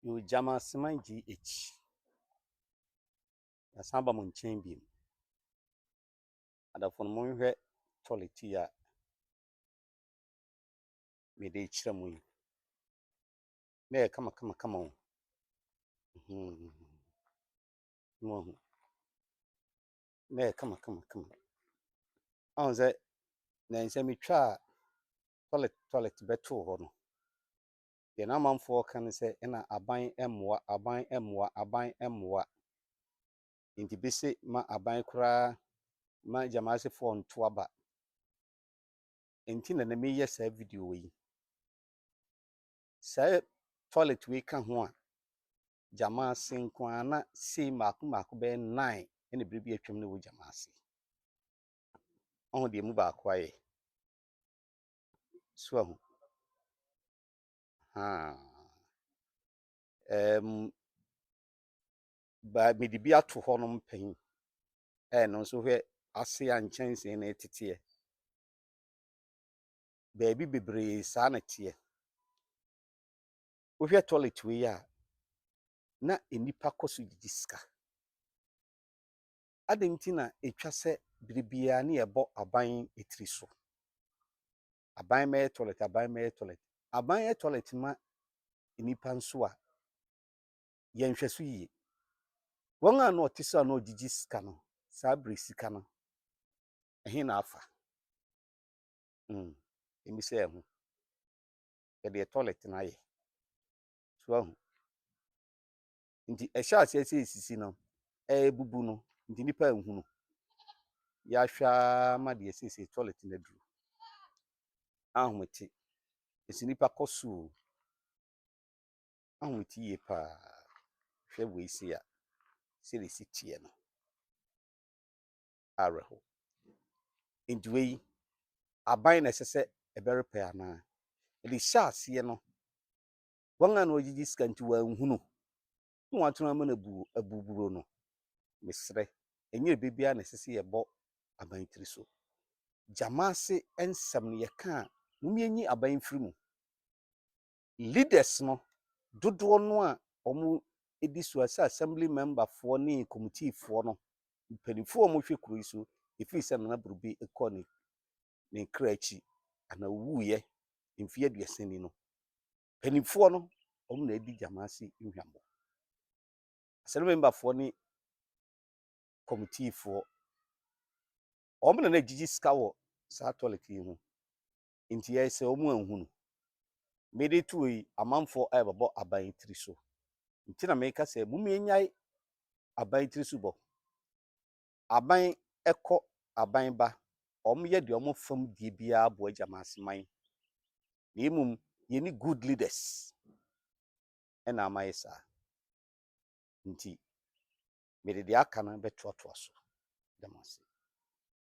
You Jamasi GH. Asamba mo nkyɛn bi. Adafo no monhwɛ toilet yi a me de kyerɛ mo yi. Na yɛ kama o. No. Na yɛ kama. Ɔn sɛ na nsɛ metwa toilet bɛtoo hɔ no. Deɛ na amanfoɔ ka ne sɛ ɛna aban mmoa. Nti bese ma aban koraa ma Jamasifoɔ nto aba. Nti na meyɛ saa video yi. Saa toilet wei ka ho a Jamasi nko ara na sei mako bɛyɛ 9 ɛna biribi atwam na wɔ Jamasi. Ɔho deɛ mu baako ayɛ. So ahu. Mede bi ato hɔ no mpanyin. No nso hwɛ ase a nkyɛnsee na ɛteteɛ. Baabi bebree saa na teɛ. Wohwɛ toilet wei a na enipa kɔ so gyegye sika. Adɛn nti na etwa sɛ biribiara ne yɛbɔ aban etiri so. Aban mɛyɛ toilet. Aban yɛ toilet ma enipa nso a yɛnhwɛ so yie. Wɔn a na ɔte so a na ɔgyegye sika no, saa bere sika no, ɛhe na afa? Emisa ɛho. Yɛde toilet no ayɛ. So ahu. Nti ɛhyɛ aseɛ sɛ esisi no, bubu no, nti nipa anhu no. Yɛahwɛ a ma deɛ sisi toilet no aduru. Ahomete. Esi nipa kɔ so. Ahomete yie paa. Hwɛ wei sei a sɛ esi teɛ no. Awerɛho. Nti wei aban na ɛsɛ sɛ ɛbɛrepair anaa. Ɛde hyɛ aseɛ no, wɔn a na wɔgyegye sika nti wɔanhu no. Na wɔatena ama no abuburo no. Mesrɛ, ɛnyɛ biribiara na ɛsɛ sɛ yɛbɔ aban tiri so. Jamasi nsɛm no yɛka a mumienyi aban firi mu. Leaders no, dodoɔ no a wɔn edi so sɛ assembly member foɔ ne committee foɔ no, mpanimfoɔ a wɔhwɛ kuro yi so, efiri sɛ Nana Burubi kɔ ne kra akyi ana owuiɛ mfeɛ 30 ni no. Mpanimfoɔ no, wɔn na edi Jamasi nhwambo. Assembly member foɔ ne committee foɔ wɔn na gyegye sika wɔ saa toilet yi ho. Nti yɛ sɛ wɔn anhu no. Mede to yi amanfoɔ a ɛbɛbɔ aban tiri so. Nti na meka sɛ mumienyae aban tiri so bɔ. Aban ɛkɔ aban ba. Wɔn yɛ deɛ wɔn fam die biara boa Jamasi man. Na mmom yɛne good leaders ɛna ama yɛ saa. Nti mede deɛ aka no bɛtoatoa so. Jamasi.